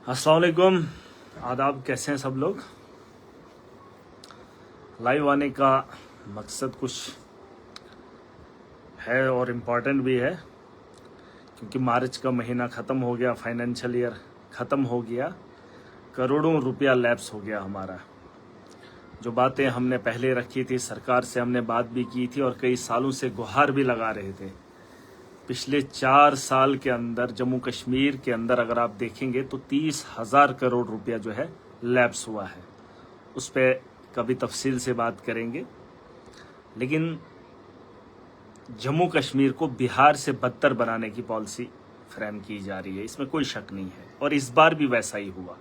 अस्सलाम वालेकुम, आदाब। कैसे हैं सब लोग। लाइव आने का मकसद कुछ है और इम्पॉर्टेंट भी है, क्योंकि मार्च का महीना ख़त्म हो गया, फाइनेंशियल ईयर ख़त्म हो गया, करोड़ों रुपया लैप्स हो गया हमारा। जो बातें हमने पहले रखी थी, सरकार से हमने बात भी की थी और कई सालों से गुहार भी लगा रहे थे। पिछले 4 साल के अंदर जम्मू कश्मीर के अंदर अगर आप देखेंगे तो 30,000 करोड़ रुपया जो है लैप्स हुआ है। उस पर कभी तफसील से बात करेंगे। लेकिन जम्मू कश्मीर को बिहार से बदतर बनाने की पॉलिसी फ्रेम की जा रही है, इसमें कोई शक नहीं है। और इस बार भी वैसा ही हुआ।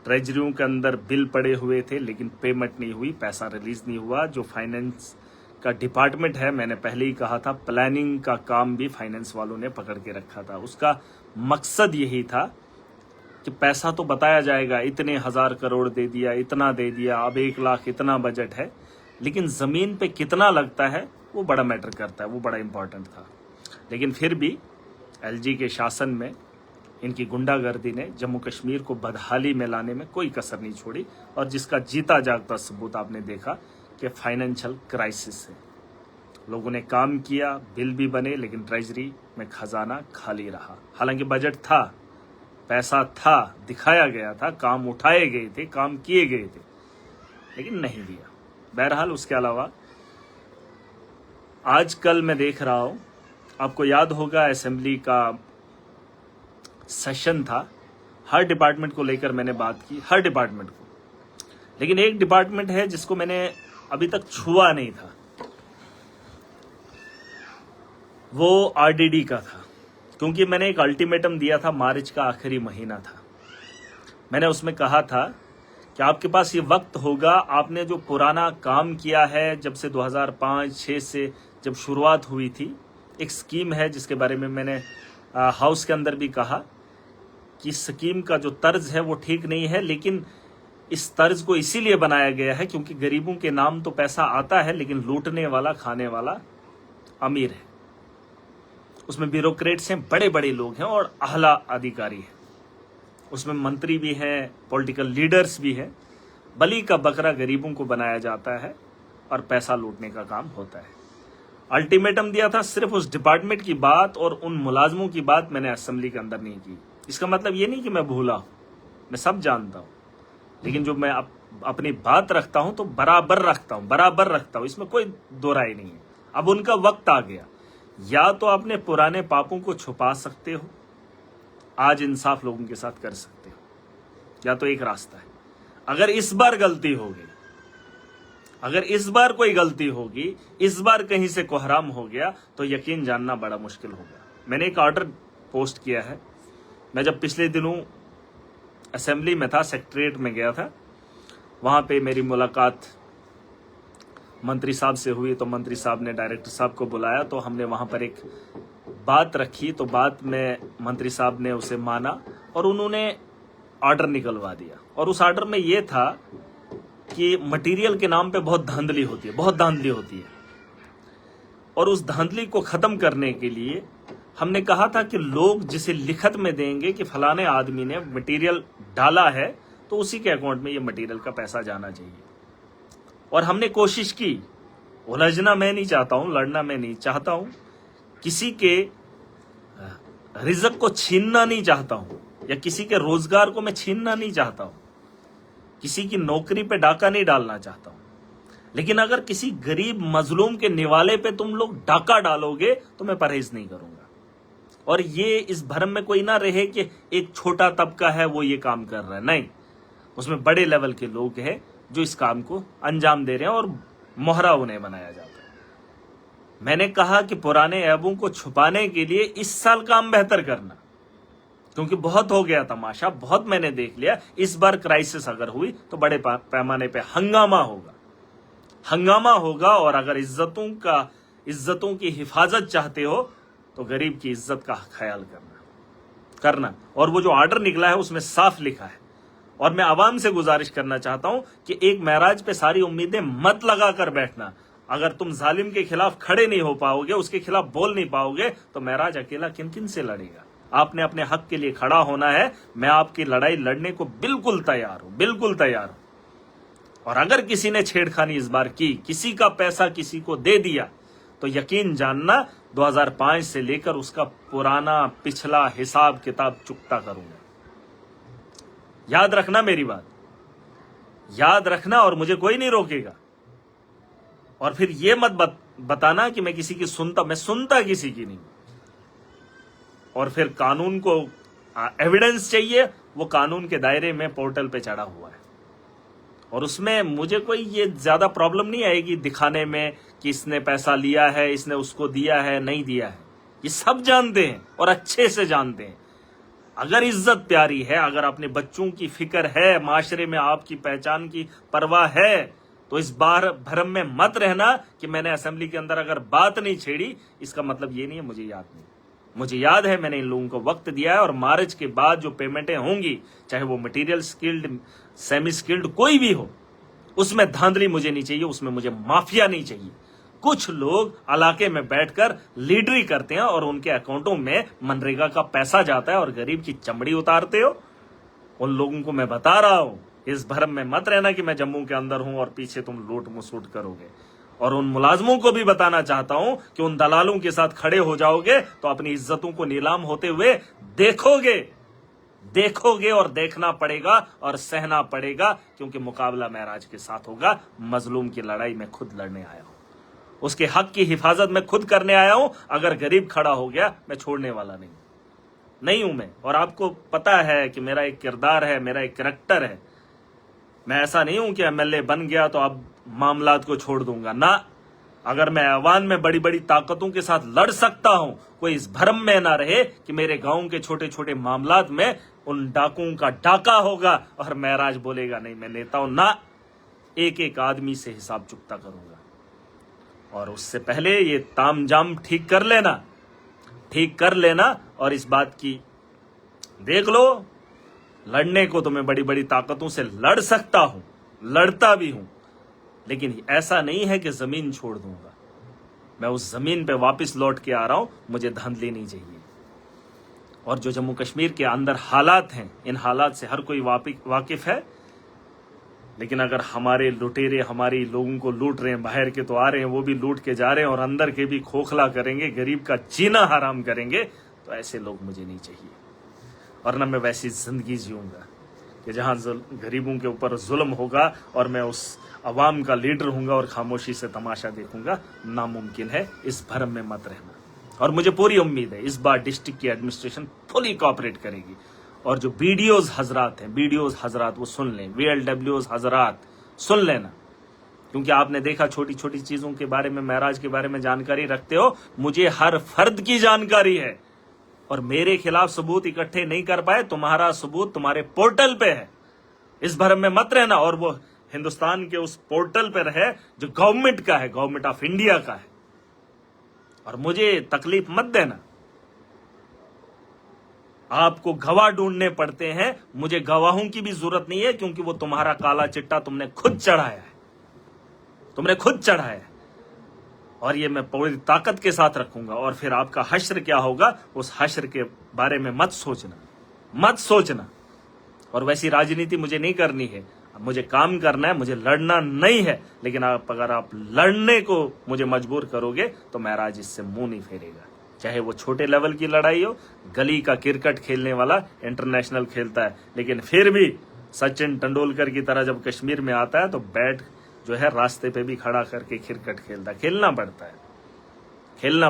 ट्रेजरियों के अंदर बिल पड़े हुए थे लेकिन पेमेंट नहीं हुई, पैसा रिलीज नहीं हुआ। जो फाइनेंस का डिपार्टमेंट है, मैंने पहले ही कहा था, प्लानिंग का काम भी फाइनेंस वालों ने पकड़ के रखा था। उसका मकसद यही था कि पैसा तो बताया जाएगा, इतने 1000 करोड़ दे दिया, इतना दे दिया, अब 1 लाख इतना बजट है, लेकिन जमीन पे कितना लगता है वो बड़ा मैटर करता है, वो बड़ा इंपॉर्टेंट था। लेकिन फिर भी एलजी के शासन में इनकी गुंडागर्दी ने जम्मू कश्मीर को बदहाली में लाने में कोई कसर नहीं छोड़ी, और जिसका जीता जागता सबूत आपने देखा कि फाइनेंशियल क्राइसिस है। लोगों ने काम किया, बिल भी बने, लेकिन ट्रेजरी में खजाना खाली रहा। हालांकि बजट था, पैसा था, दिखाया गया था, काम उठाए गए थे, काम किए गए थे, लेकिन नहीं दिया। बहरहाल उसके अलावा आजकल मैं देख रहा हूं, आपको याद होगा असेंबली का सेशन था, हर डिपार्टमेंट को लेकर मैंने बात की, हर डिपार्टमेंट को। लेकिन एक डिपार्टमेंट है जिसको मैंने अभी तक छुआ नहीं था, वो आरडीडी का था। क्योंकि मैंने एक अल्टीमेटम दिया था, मार्च का आखिरी महीना था। मैंने उसमें कहा था कि आपके पास ये वक्त होगा, आपने जो पुराना काम किया है जब से 2005-6 से जब शुरुआत हुई थी, एक स्कीम है जिसके बारे में मैंने हाउस के अंदर भी कहा कि स्कीम का जो तर्ज है वो ठीक नहीं है, लेकिन इस तर्ज को इसीलिए बनाया गया है क्योंकि गरीबों के नाम तो पैसा आता है, लेकिन लूटने वाला, खाने वाला अमीर है। उसमें ब्यूरोक्रेट्स हैं, बड़े बड़े लोग हैं और आला अधिकारी हैं। उसमें मंत्री भी हैं, पॉलिटिकल लीडर्स भी हैं। बलि का बकरा गरीबों को बनाया जाता है और पैसा लूटने का काम होता है। अल्टीमेटम दिया था, सिर्फ उस डिपार्टमेंट की बात और उन मुलाजमों की बात मैंने असेंबली के अंदर नहीं की। इसका मतलब ये नहीं कि मैं भूला हूं, मैं सब जानता हूं, लेकिन जो मैं अपनी बात रखता हूं तो बराबर रखता हूं, इसमें कोई दो राय नहीं है। अब उनका वक्त आ गया, या तो अपने पुराने पापों को छुपा सकते हो, आज इंसाफ लोगों के साथ कर सकते हो, या तो एक रास्ता है। अगर इस बार गलती होगी, अगर इस बार कोई गलती होगी, इस बार कहीं से कोहराम हो गया, तो यकीन जानना बड़ा मुश्किल होगा। मैंने एक ऑर्डर पोस्ट किया है। मैं जब पिछले दिनों असेंबली में था, सेक्रेटरीट में गया था, वहां पे मेरी मुलाकात मंत्री साहब से हुई। तो मंत्री साहब ने डायरेक्टर साहब को बुलाया, तो हमने वहां पर एक बात रखी। तो बात में मंत्री साहब ने उसे माना और उन्होंने ऑर्डर निकलवा दिया। और उस ऑर्डर में यह था कि मटेरियल के नाम पे बहुत धांधली होती है, और उस धांधली को खत्म करने के लिए हमने कहा था कि लोग जिसे लिखत में देंगे कि फलाने आदमी ने मटेरियल डाला है, तो उसी के अकाउंट में ये मटेरियल का पैसा जाना चाहिए। और हमने कोशिश की, उलझना मैं नहीं चाहता हूं, लड़ना मैं नहीं चाहता हूं, किसी के रिज़्क को छीनना नहीं चाहता हूं, या किसी के रोजगार को मैं छीनना नहीं चाहता हूं, किसी की नौकरी पे डाका नहीं डालना चाहता हूं। लेकिन अगर किसी गरीब मजलूम के निवाले पे तुम लोग डाका डालोगे तो मैं परहेज नहीं करूंगा। और ये इस भरम में कोई ना रहे कि एक छोटा तबका है वो ये काम कर रहा है, नहीं, उसमें बड़े लेवल के लोग हैं जो इस काम को अंजाम दे रहे हैं और मोहरा उन्हें बनाया जाता है। मैंने कहा कि पुराने ऐबों को छुपाने के लिए इस साल काम बेहतर करना, क्योंकि बहुत हो गया तमाशा, बहुत मैंने देख लिया। इस बार क्राइसिस अगर हुई तो बड़े पैमाने पे हंगामा होगा। और अगर इज्जतों की हिफाजत चाहते हो तो गरीब की इज्जत का ख्याल करना। और वो जो ऑर्डर निकला है उसमें साफ लिखा है, और मैं आवाम से गुजारिश करना चाहता हूं कि एक महराज पे सारी उम्मीदें मत लगा कर बैठना। अगर तुम जालिम के खिलाफ खड़े नहीं हो पाओगे, उसके खिलाफ बोल नहीं पाओगे, तो महराज अकेला किन किन से लड़ेगा। आपने अपने हक के लिए खड़ा होना है। मैं आपकी लड़ाई लड़ने को बिल्कुल तैयार हूं, बिल्कुल तैयार हूं। और अगर किसी ने छेड़खानी इस बार की, किसी का पैसा किसी को दे दिया, तो यकीन जानना 2005 से लेकर उसका पुराना पिछला हिसाब किताब चुकता करूंगा। याद रखना मेरी बात, याद रखना, और मुझे कोई नहीं रोकेगा। और फिर ये मत बताना कि मैं किसी की मैं सुनता किसी की नहीं। और फिर कानून को एविडेंस चाहिए, वो कानून के दायरे में पोर्टल पे चढ़ा हुआ है, और उसमें मुझे कोई ये ज्यादा प्रॉब्लम नहीं आएगी दिखाने में कि इसने पैसा लिया है, इसने उसको दिया है, नहीं दिया है। ये सब जानते हैं और अच्छे से जानते हैं। अगर इज्जत प्यारी है, अगर अपने बच्चों की फिक्र है, माशरे में आपकी पहचान की परवाह है, तो इस बार भ्रम में मत रहना कि मैंने असेंबली के अंदर अगर बात नहीं छेड़ी, इसका मतलब ये नहीं है मुझे याद नहीं। मुझे याद है, मैंने इन लोगों को वक्त दिया है, और मार्च के बाद जो पेमेंटें होंगी, चाहे वो मटेरियल स्किल्ड, सेमी स्किल्ड, कोई भी हो, उसमें धांधली मुझे नहीं चाहिए, उसमें मुझे माफिया नहीं चाहिए। कुछ लोग इलाके में बैठकर लीडरी करते हैं और उनके अकाउंटों में मनरेगा का पैसा जाता है और गरीब की चमड़ी उतारते हो। उन लोगों को मैं बता रहा हूं, इस भरम में मत रहना कि मैं जम्मू के अंदर हूं और पीछे तुम लूट मसूट करोगे। और उन मुलाजमों को भी बताना चाहता हूं कि उन दलालों के साथ खड़े हो जाओगे तो अपनी इज्जतों को नीलाम होते हुए देखोगे और देखना पड़ेगा और सहना पड़ेगा, क्योंकि मुकाबला महराज के साथ होगा। मजलूम की लड़ाई में खुद लड़ने आया हूं, उसके हक की हिफाजत में खुद करने आया हूं। अगर गरीब खड़ा हो गया, मैं छोड़ने वाला नहीं हूं मैं। और आपको पता है कि मेरा एक किरदार है, मेरा एक करैक्टर है। मैं ऐसा नहीं हूं कि एमएलए बन गया तो अब मामलात को छोड़ दूंगा ना। अगर मैं ऐवान में बड़ी बड़ी ताकतों के साथ लड़ सकता हूं, कोई इस भ्रम में ना रहे कि मेरे गांव के छोटे छोटे मामलात में उन डाकुओं का डाका होगा और महराज बोलेगा नहीं मैं लेता हूं ना। एक एक आदमी से हिसाब चुकता करूंगा। और उससे पहले ये तामजाम ठीक कर लेना। और इस बात की देख लो, लड़ने को तो मैं बड़ी बड़ी ताकतों से लड़ सकता हूं, लड़ता भी हूं, लेकिन ऐसा नहीं है कि जमीन छोड़ दूंगा। मैं उस जमीन पे वापस लौट के आ रहा हूं, मुझे धांधली नहीं चाहिए। और जो जम्मू कश्मीर के अंदर हालात हैं, इन हालात से हर कोई वाकिफ है। लेकिन अगर हमारे लुटेरे हमारी लोगों को लूट रहे हैं, बाहर के तो आ रहे हैं, वो भी लूट के जा रहे हैं और अंदर के भी खोखला करेंगे, गरीब का जीना हराम करेंगे, तो ऐसे लोग मुझे नहीं चाहिए। और न मैं वैसी जिंदगी जीऊंगा कि जहां गरीबों के ऊपर जुल्म होगा और मैं उस अवाम का लीडर हूंगा और खामोशी से तमाशा देखूंगा। नामुमकिन है, इस भरम में मत रहना। और मुझे पूरी उम्मीद है इस बार डिस्ट्रिक्ट की एडमिनिस्ट्रेशन फुली कोऑपरेट करेगी। और जो बीडीओज हजरात वो सुन लें, VLWOs हजरात सुन लेना, क्योंकि आपने देखा छोटी छोटी चीजों के बारे में, महराज के बारे में जानकारी रखते हो। मुझे हर फर्द की जानकारी है, और मेरे खिलाफ सबूत इकट्ठे नहीं कर पाए, तुम्हारा सबूत तुम्हारे पोर्टल पे है। इस भरम में मत रहना। और वो हिंदुस्तान के उस पोर्टल पे रहे जो गवर्नमेंट का है, गवर्नमेंट ऑफ इंडिया का है। और मुझे तकलीफ मत देना। आपको गवाह ढूंढने पड़ते हैं, मुझे गवाहों की भी जरूरत नहीं है, क्योंकि वो तुम्हारा काला चिट्टा तुमने खुद चढ़ाया है। और ये मैं पूरी ताकत के साथ रखूंगा। और फिर आपका हश्र क्या होगा, उस हश्र के बारे में मत सोचना। और वैसी राजनीति मुझे नहीं करनी है। मुझे काम करना है, मुझे लड़ना नहीं है। लेकिन अगर आप लड़ने को मुझे मजबूर करोगे तो महराज इससे मुंह नहीं फेरेगा। चाहे वो छोटे लेवल की लड़ाई हो, गली का क्रिकेट खेलने वाला इंटरनेशनल खेलता है, लेकिन फिर भी सचिन तेंदुलकर की तरह जब कश्मीर में आता है तो बैट जो है रास्ते पे भी खड़ा करके क्रिकेट खेलना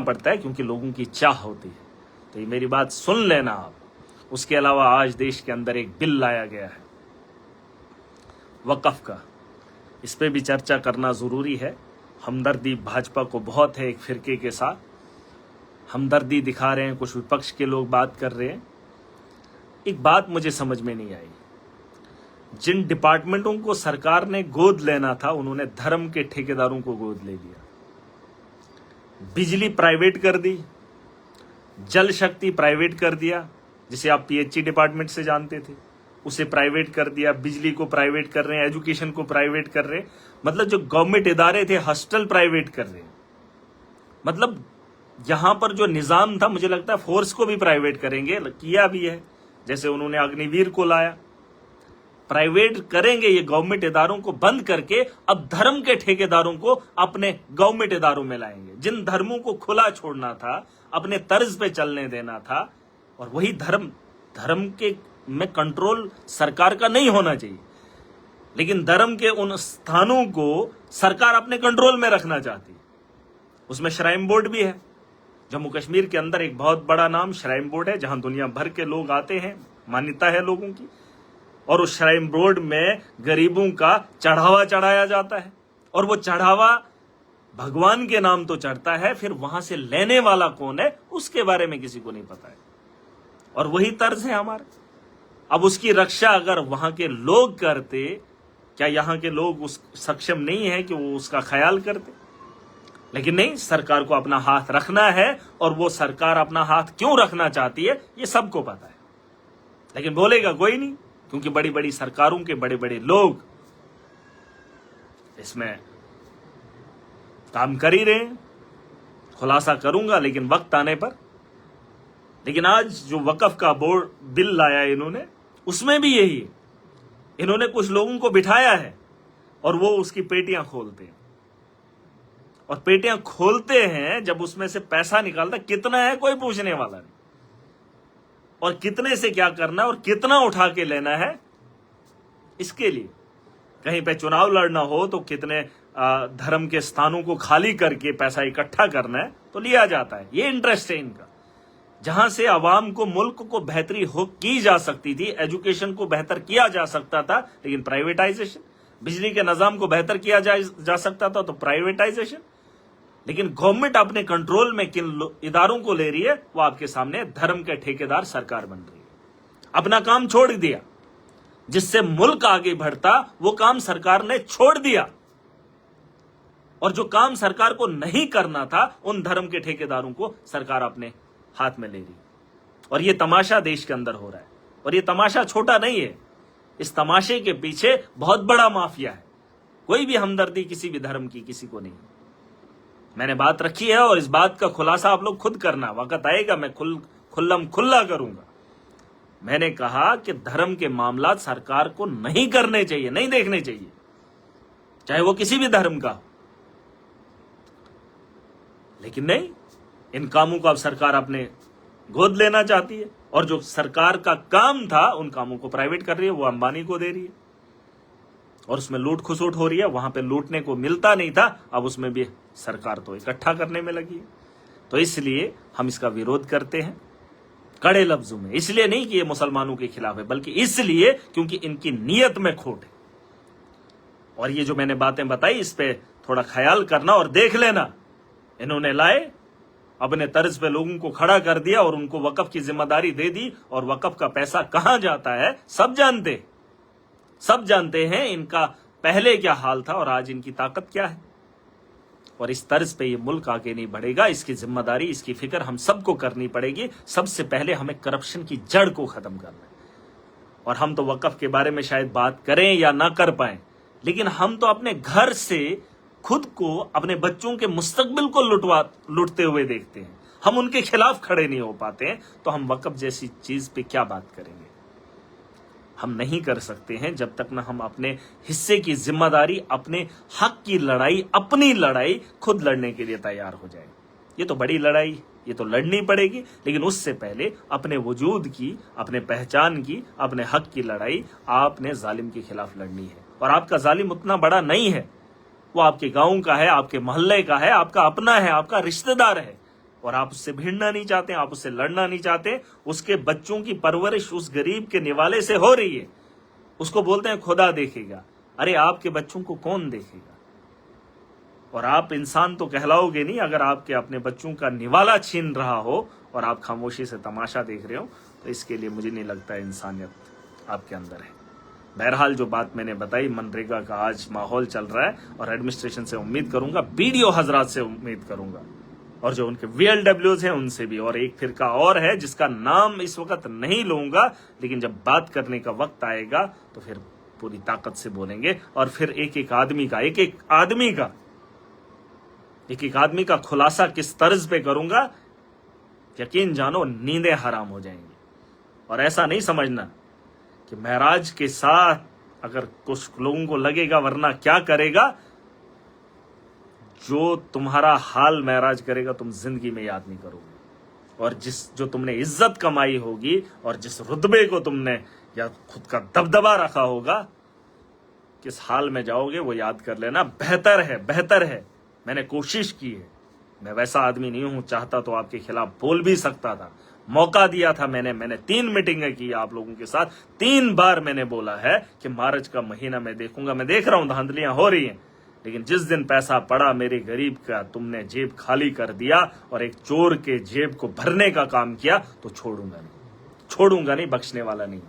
पड़ता है, क्योंकि लोगों की चाह होती है। तो ये मेरी बात सुन लेना आप। उसके अलावा आज देश के अंदर एक बिल लाया गया है वक्फ का, इस पे भी चर्चा करना जरूरी है। हमदर्दी भाजपा को बहुत है, एक फिरके के साथ हमदर्दी दिखा रहे हैं, कुछ विपक्ष के लोग बात कर रहे हैं। एक बात मुझे समझ में नहीं आई, जिन डिपार्टमेंटों को सरकार ने गोद लेना था, उन्होंने धर्म के ठेकेदारों को गोद ले लिया। बिजली प्राइवेट कर दी, जल शक्ति प्राइवेट कर दिया, जिसे आप PHE डिपार्टमेंट से जानते थे, उसे प्राइवेट कर दिया। बिजली को प्राइवेट कर रहे हैं, एजुकेशन को प्राइवेट कर रहे हैं। मतलब जो गवर्नमेंट इदारे थे, हॉस्टल प्राइवेट कर रहे हैं। मतलब यहां पर जो निजाम था, मुझे लगता है फोर्स को भी प्राइवेट करेंगे, किया भी है, जैसे उन्होंने अग्निवीर को लाया। प्राइवेट करेंगे ये गवर्नमेंट इदारों को बंद करके, अब धर्म के ठेकेदारों को अपने गवर्नमेंट इदारों में लाएंगे। जिन धर्मों को खुला छोड़ना था, अपने तर्ज पे चलने देना था, और वही धर्म के में कंट्रोल सरकार का नहीं होना चाहिए, लेकिन धर्म के उन स्थानों को सरकार अपने कंट्रोल में रखना चाहती है। उसमें श्राइन बोर्ड भी है। जम्मू कश्मीर के अंदर एक बहुत बड़ा नाम श्राइन बोर्ड है, जहां दुनिया भर के लोग आते हैं, मान्यता है लोगों की, और उस श्राइन बोर्ड में गरीबों का चढ़ावा चढ़ाया जाता है, और वो चढ़ावा भगवान के नाम तो चढ़ता है, फिर वहां से लेने वाला कौन है उसके बारे में किसी को नहीं पता है, और वही तर्ज है हमारा। अब उसकी रक्षा अगर वहां के लोग करते, क्या यहां के लोग उस सक्षम नहीं है कि वो उसका ख्याल करते? लेकिन नहीं, सरकार को अपना हाथ रखना है, और वो सरकार अपना हाथ क्यों रखना चाहती है ये सबको पता है, लेकिन बोलेगा कोई नहीं, क्योंकि बड़ी बड़ी सरकारों के बड़े बड़े लोग इसमें काम कर ही रहे हैं। खुलासा करूंगा लेकिन वक्त आने पर। लेकिन आज जो वक्फ का बोर्ड बिल लाया इन्होंने, उसमें भी यही है। इन्होंने कुछ लोगों को बिठाया है और वो उसकी पेटियां खोलते हैं, और पेटियां खोलते हैं, जब उसमें से पैसा निकालता कितना है कोई पूछने वाला नहीं, और कितने से क्या करना है और कितना उठा के लेना है, इसके लिए कहीं पे चुनाव लड़ना हो तो कितने धर्म के स्थानों को खाली करके पैसा इकट्ठा करना है तो लिया जाता है। ये इंटरेस्ट है इनका। जहां से आवाम को, मुल्क को बेहतरी हो की जा सकती थी, एजुकेशन को बेहतर किया जा सकता था, लेकिन प्राइवेटाइजेशन, बिजली के निजाम को बेहतर किया जा सकता था तो प्राइवेटाइजेशन। लेकिन गवर्नमेंट अपने कंट्रोल में किन इदारों को ले रही है, वो आपके सामने धर्म के ठेकेदार सरकार बन रही है। अपना काम छोड़ दिया, जिससे मुल्क आगे बढ़ता वो काम सरकार ने छोड़ दिया, और जो काम सरकार को नहीं करना था उन धर्म के ठेकेदारों को सरकार अपने हाथ में ले रही। और ये तमाशा देश के अंदर हो रहा है, और ये तमाशा छोटा नहीं है। इस तमाशे के पीछे बहुत बड़ा माफिया है। कोई भी हमदर्दी किसी भी धर्म की किसी को नहीं। मैंने बात रखी है, और इस बात का खुलासा आप लोग खुद करना। वक्त आएगा मैं खुल्लम खुल्ला करूंगा। मैंने कहा कि धर्म के मामला सरकार को नहीं करने चाहिए, नहीं देखने चाहिए, चाहे वो किसी भी धर्म का हो। लेकिन नहीं, इन कामों को अब सरकार अपने गोद लेना चाहती है, और जो सरकार का काम था उन कामों को प्राइवेट कर रही है, वो अंबानी को दे रही है, और उसमें लूट खसूट हो रही है। वहां पे लूटने को मिलता नहीं था, अब उसमें भी सरकार तो इकट्ठा करने में लगी है। तो इसलिए हम इसका विरोध करते हैं कड़े लफ्जों में। इसलिए नहीं कि ये मुसलमानों के खिलाफ है, बल्कि इसलिए क्योंकि इनकी नीयत में खोट है। और ये जो मैंने बातें बताई, इस पे थोड़ा ख्याल करना और देख लेना। इन्होंने लाए, अपने तर्ज पे लोगों को खड़ा कर दिया और उनको वक्फ की जिम्मेदारी दे दी, और वक्फ का पैसा कहां जाता है सब जानते हैं। इनका पहले क्या हाल था और आज इनकी ताकत क्या है। और इस तर्ज पे ये मुल्क आगे नहीं बढ़ेगा। इसकी जिम्मेदारी, इसकी फिक्र हम सबको करनी पड़ेगी। सबसे पहले हमें करप्शन की जड़ को खत्म करना है। और हम तो वक्फ के बारे में शायद बात करें या ना कर पाए, लेकिन हम तो अपने घर से खुद को, अपने बच्चों के मुस्तकबिल को लुटते हुए देखते हैं। हम उनके खिलाफ खड़े नहीं हो पाते हैं, तो हम वक्फ जैसी चीज पे क्या बात करेंगे। हम नहीं कर सकते हैं जब तक ना हम अपने हिस्से की जिम्मेदारी, अपने हक की लड़ाई, अपनी लड़ाई खुद लड़ने के लिए तैयार हो जाए। ये तो बड़ी लड़ाई, ये तो लड़नी पड़ेगी, लेकिन उससे पहले अपने वजूद की, अपने पहचान की, अपने हक की लड़ाई आपने जालिम के खिलाफ लड़नी है। और आपका जालिम उतना बड़ा नहीं है, वो आपके गांव का है, आपके मोहल्ले का है, आपका अपना है, आपका रिश्तेदार है, और आप उससे भिड़ना नहीं चाहते, आप उससे लड़ना नहीं चाहते। उसके बच्चों की परवरिश उस गरीब के निवाले से हो रही है। उसको बोलते हैं खुदा देखेगा। अरे आपके बच्चों को कौन देखेगा? और आप इंसान तो कहलाओगे नहीं अगर आपके अपने बच्चों का निवाला छीन रहा हो और आप खामोशी से तमाशा देख रहे हो। तो इसके लिए मुझे नहीं लगता इंसानियत आपके अंदर है। बहरहाल जो बात मैंने बताई, मनरेगा का आज माहौल चल रहा है, और एडमिनिस्ट्रेशन से उम्मीद करूंगा, बीडीओ हजरात से उम्मीद करूंगा, और जो उनके VLWs हैं उनसे भी। और एक फिरका और है जिसका नाम इस वक्त नहीं लूंगा, लेकिन जब बात करने का वक्त आएगा तो फिर पूरी ताकत से बोलेंगे, और फिर एक एक आदमी का एक एक आदमी का खुलासा किस तर्ज पे करूंगा, यकीन जानो नींदें हराम हो जाएंगी। और ऐसा नहीं समझना कि महराज के साथ अगर कुछ लोगों को लगेगा वरना क्या करेगा, जो तुम्हारा हाल महराज करेगा तुम जिंदगी में याद नहीं करोगे। और जो तुमने इज्जत कमाई होगी और जिस रुतबे को तुमने या खुद का दबदबा रखा होगा, किस हाल में जाओगे वो याद कर लेना। बेहतर है, बेहतर है। मैंने कोशिश की है, मैं वैसा आदमी नहीं हूं, चाहता तो आपके खिलाफ बोल भी सकता था, मौका दिया था मैंने 3 मीटिंगें की आप लोगों के साथ, 3 बार मैंने बोला है कि मार्च का महीना मैं देखूंगा। मैं देख रहा हूं धांधलियां हो रही हैं, लेकिन जिस दिन पैसा पड़ा मेरे गरीब का, तुमने जेब खाली कर दिया और एक चोर के जेब को भरने का काम किया, तो छोड़ूंगा नहीं, बख्शने वाला नहीं।